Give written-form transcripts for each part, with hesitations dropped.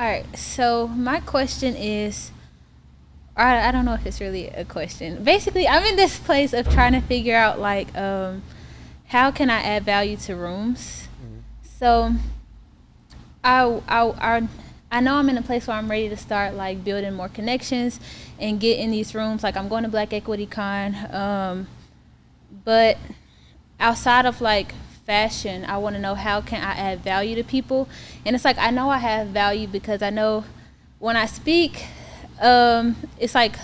All right. So my question is, I don't know if it's really a question. Basically, I'm in this place of trying to figure out like how can I add value to rooms. So I know I'm in a place where I'm ready to start like building more connections and get in these rooms. Like I'm going to Black Equity Con, but outside of like fashion, I want to know how can I add value to people. And it's like I know I have value because I know when I speak, it's like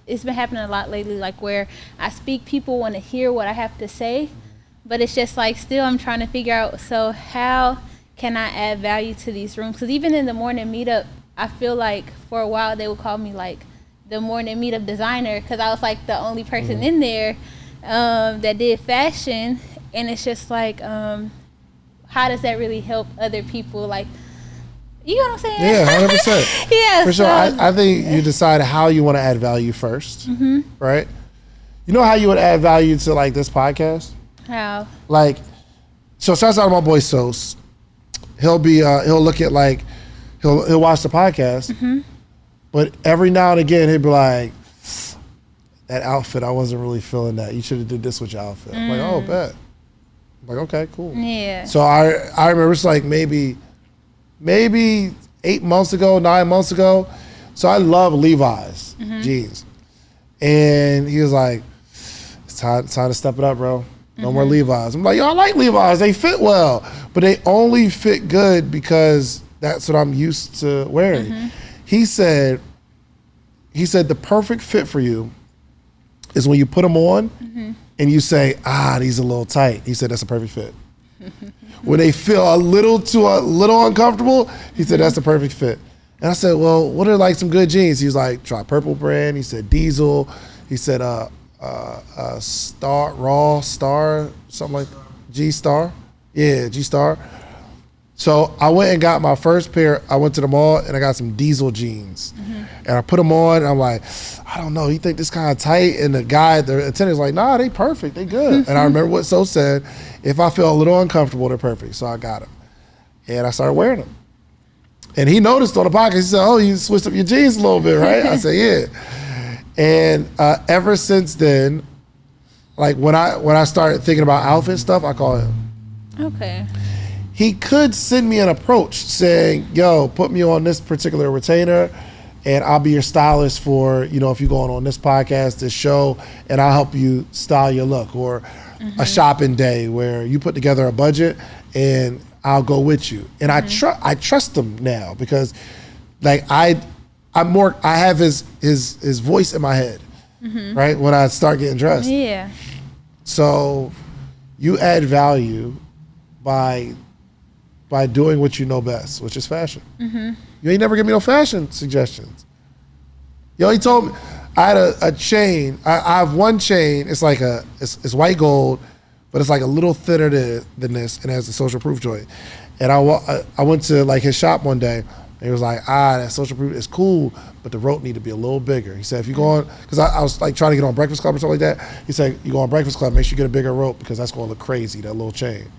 it's been happening a lot lately, like where I speak, people want to hear what I have to say, but it's just like still I'm trying to figure out, so how can I add value to these rooms? Because even in the morning meetup, I feel like for a while they would call me like the morning meetup designer because I was like the only person in there that did fashion. And it's just like, how does that really help other people? Like, you know what I'm saying? Yeah, 100%. Yeah, for sure. I think you decide how you want to add value first, right? You know how you would add value to like this podcast? How? Like, so shouts out to my boy Sos. He'll look at like, he'll watch the podcast, but every now and again he'd be like, that outfit, I wasn't really feeling that. You should have did this with your outfit. I'm like, oh, bet. I'm like, okay, cool. Yeah. So I remember it's like maybe 8 months ago, 9 months ago. So I love Levi's jeans. And he was like, it's time to step it up, bro. No more Levi's. I'm like, yo, I like Levi's. They fit well. But they only fit good because that's what I'm used to wearing. He said the perfect fit for you is when you put them on and you say, these are a little tight. He said, that's a perfect fit. When they feel a little uncomfortable, he said, that's the perfect fit. And I said, well, what are like some good jeans? He was like, try Purple Brand. He said, Diesel. He said, Star, something like G-Star. Yeah, G-Star. So I went and got my first pair. I went to the mall and I got some Diesel jeans. And I put them on and I'm like, I don't know, you think this kind of tight? And the attendant's like, nah, they perfect, they good. And I remember what So said, if I feel a little uncomfortable, they're perfect. So I got them. And I started wearing them. And he noticed on the podcast, he said, oh, you switched up your jeans a little bit, right? I said, yeah. And ever since then, like when I started thinking about outfit stuff, I call him. Okay. He could send me an approach saying, yo, put me on this particular retainer and I'll be your stylist for, if you're going on this podcast, this show, and I'll help you style your look. Or a shopping day where you put together a budget and I'll go with you. And I trust him now because like I have his voice in my head, right? When I start getting dressed. Yeah. So you add value by doing what you know best, which is fashion. You ain't never give me no fashion suggestions. Yo, he told me, I had a chain. I have one chain. It's like it's white gold, but it's like a little thinner than this, and it has a social proof joint. And I went to like his shop one day, and he was like, that social proof is cool, but the rope need to be a little bigger. He said, if you go on, because I was like trying to get on Breakfast Club or something like that. He said, you go on Breakfast Club, make sure you get a bigger rope because that's going to look crazy, that little chain.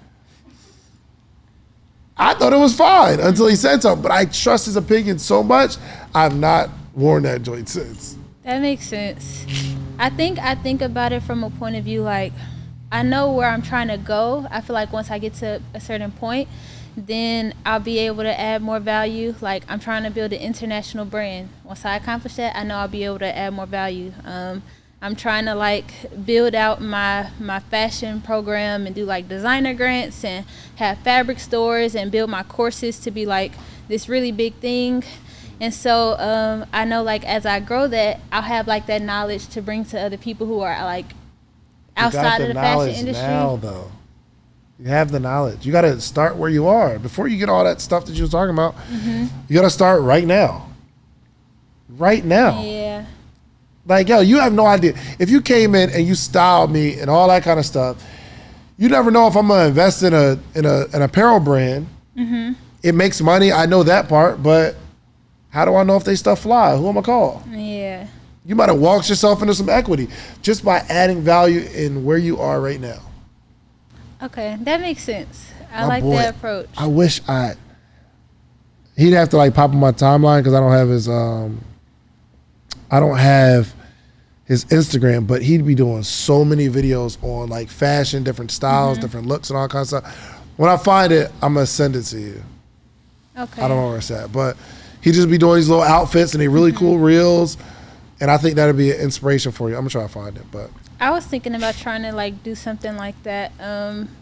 I thought it was fine until he said something, but I trust his opinion so much, I've not worn that joint since. That makes sense. I think about it from a point of view, like, I know where I'm trying to go. I feel like once I get to a certain point, then I'll be able to add more value. Like, I'm trying to build an international brand. Once I accomplish that, I know I'll be able to add more value. I'm trying to like build out my fashion program and do like designer grants and have fabric stores and build my courses to be like this really big thing. And so I know like as I grow that, I'll have like that knowledge to bring to other people who are like outside of the fashion industry. Now though, you have the knowledge. You got to start where you are before you get all that stuff that you were talking about. You got to start right now. Right now. Yeah. Like, yo, you have no idea. If you came in and you styled me and all that kind of stuff, you never know if I'm gonna invest in an apparel brand. It makes money, I know that part, but how do I know if they stuff fly? Who am I call? Yeah. You might have walked yourself into some equity just by adding value in where you are right now. Okay, that makes sense. I like that approach. I wish He'd have to like pop on my timeline because I don't have his Instagram, but he'd be doing so many videos on like fashion, different styles, different looks and all kinds of stuff. When I find it, I'm gonna send it to you. Okay. I don't know where it's at, but he just be doing these little outfits and they really cool reels. And I think that'd be an inspiration for you. I'm gonna try to find it, but. I was thinking about trying to like do something like that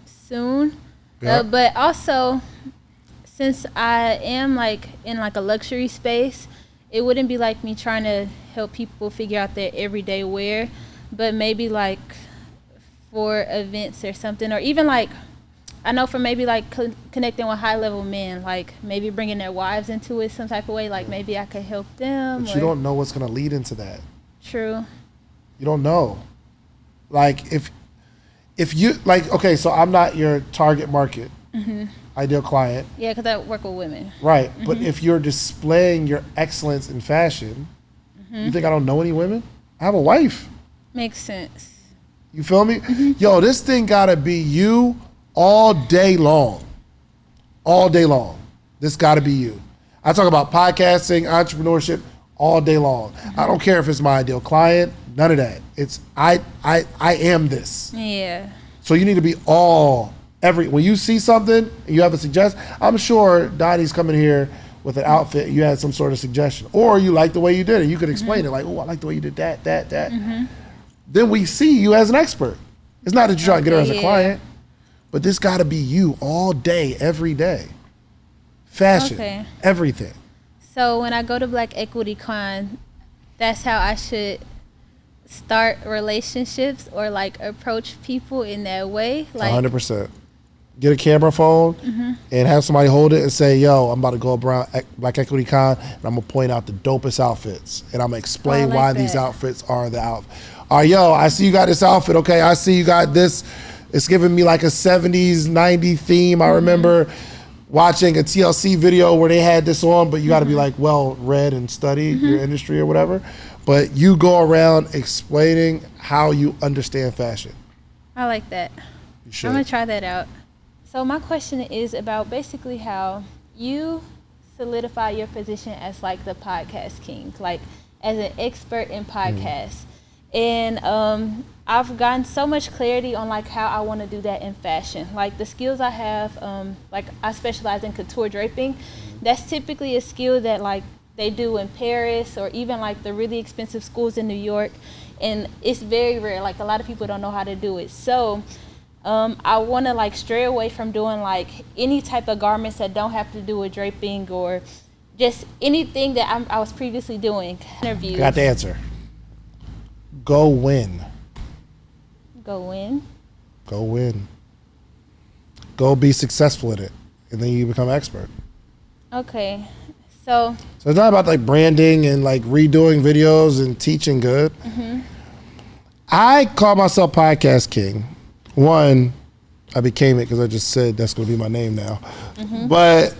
soon. Yeah. But also, since I am like in like a luxury space, it wouldn't be like me trying to help people figure out their everyday wear, but maybe like for events or something, or even like, I know for maybe like connecting with high level men, like maybe bringing their wives into it some type of way, like maybe I could help them. But you don't know what's gonna lead into that. True. You don't know. Like if you like, okay, so I'm not your target market, ideal client. Yeah, because I work with women. Right, but if you're displaying your excellence in fashion, you think I don't know any women? I have a wife. Makes sense. You feel me? Yo, this thing gotta be you all day long. All day long. This gotta be you. I talk about podcasting, entrepreneurship all day long. I don't care if it's my ideal client, none of that. It's I am this. Yeah. So you need to be when you see something and you have a suggestion, I'm sure Donnie's coming here with an outfit, you had some sort of suggestion. Or you like the way you did it. You could explain it like, oh, I like the way you did that. Then we see you as an expert. It's not that you're trying to get her as a client, but this gotta be you all day, every day. Fashion, everything. So when I go to Black Equity Con, that's how I should start relationships or like approach people in that way? Like 100%. Get a camera phone and have somebody hold it and say, yo, I'm about to go around Black Equity Con and I'm gonna point out the dopest outfits and I'm gonna explain why these outfits are the outfit. All right, yo, I see you got this outfit. Okay, I see you got this. It's giving me like a 70s, 90s theme. I remember watching a TLC video where they had this on, but you got to be like well read and study your industry or whatever. But you go around explaining how you understand fashion. I like that. You should. I'm gonna try that out. So my question is about basically how you solidify your position as like the podcast king, like as an expert in podcasts. And I've gotten so much clarity on like how I want to do that in fashion. Like the skills I have, like I specialize in couture draping. That's typically a skill that like they do in Paris or even like the really expensive schools in New York. And it's very rare. Like a lot of people don't know how to do it. So I want to like stray away from doing like any type of garments that don't have to do with draping or just anything that I was previously doing. Interviews. Got the answer. Go win. Go win? Go win. Go be successful at it. And then you become an expert. Okay. So it's not about like branding and like redoing videos and teaching good. I call myself Podcast King. One, I became it because I just said that's going to be my name now. But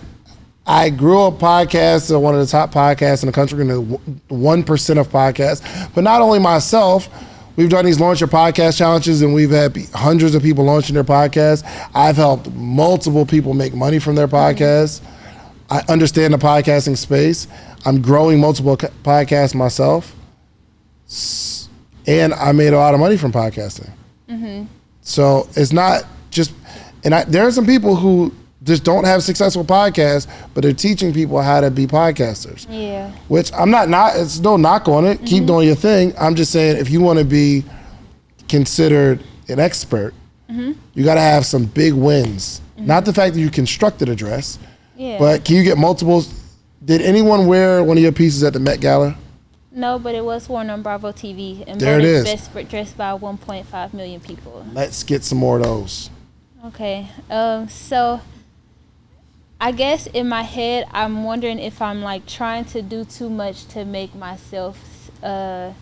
I grew up podcasts, one of the top podcasts in the country, in the 1% of podcasts. But not only myself, we've done these Launch Your Podcast challenges and we've had hundreds of people launching their podcasts. I've helped multiple people make money from their podcasts. I understand the podcasting space. I'm growing multiple podcasts myself. And I made a lot of money from podcasting. So it's not just, and there are some people who just don't have successful podcasts, but they're teaching people how to be podcasters. Yeah. Which I'm not, it's no knock on it. Keep doing your thing. I'm just saying if you want to be considered an expert, you got to have some big wins. Not the fact that you constructed a dress, but can you get multiples? Did anyone wear one of your pieces at the Met Gala? No, but it was worn on Bravo TV and there it is. Best dressed by 1.5 million people. Let's get some more of those. Okay. So I guess in my head, I'm wondering if I'm like trying to do too much to make myself, so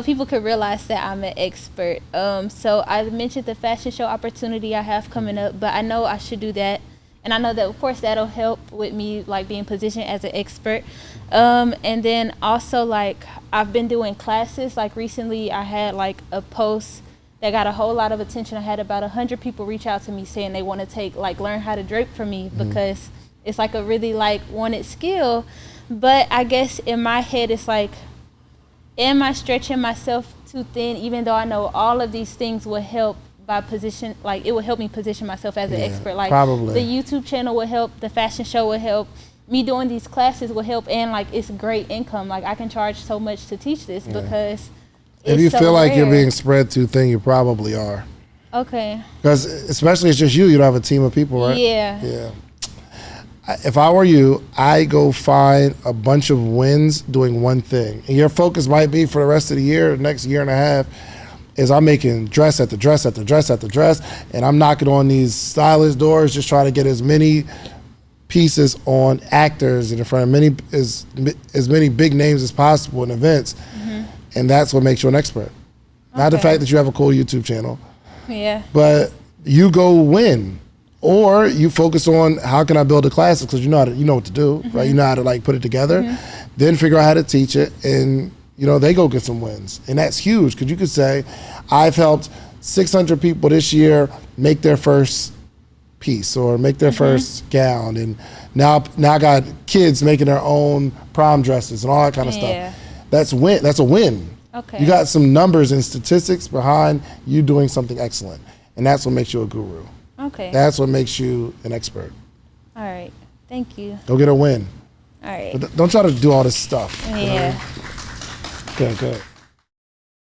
people could realize that I'm an expert. So I mentioned the fashion show opportunity I have coming up, but I know I should do that. And I know that, of course, that'll help with me, like, being positioned as an expert. And then also, like, I've been doing classes. Like, recently I had, like, a post that got a whole lot of attention. I had about 100 people reach out to me saying they want to learn how to drape from me because it's like a really like wanted skill. But I guess in my head, it's like, am I stretching myself too thin? Even though I know all of these things will help by position, like it will help me position myself as an expert. Like probably. The YouTube channel will help, the fashion show will help, me doing these classes will help, and like it's great income. Like I can charge so much to teach this because if you so feel like rare. you're being spread too thin, you probably are. Okay. Because especially it's just you don't have a team of people, right? Yeah. If I were you, I go find a bunch of wins doing one thing. And your focus might be for the rest of the year, the next year and a half, is I'm making dress after dress after dress after dress, and I'm knocking on these stylist doors, just trying to get as many pieces on actors and in front of as many big names as possible in events. And that's what makes you an expert. Not the fact that you have a cool YouTube channel. Yeah. But you go win. Or you focus on how can I build a class, because you know what to do, right? You know how to like put it together, then figure out how to teach it, and they go get some wins. And that's huge, because you could say, I've helped 600 people this year make their first piece or make their first gown, and now I got kids making their own prom dresses and all that kind of stuff. That's a win. Okay. You got some numbers and statistics behind you doing something excellent, and that's what makes you a guru. Okay. That's what makes you an expert. All right. Thank you. Go get a win. All right. But don't try to do all this stuff. Yeah. Okay, good.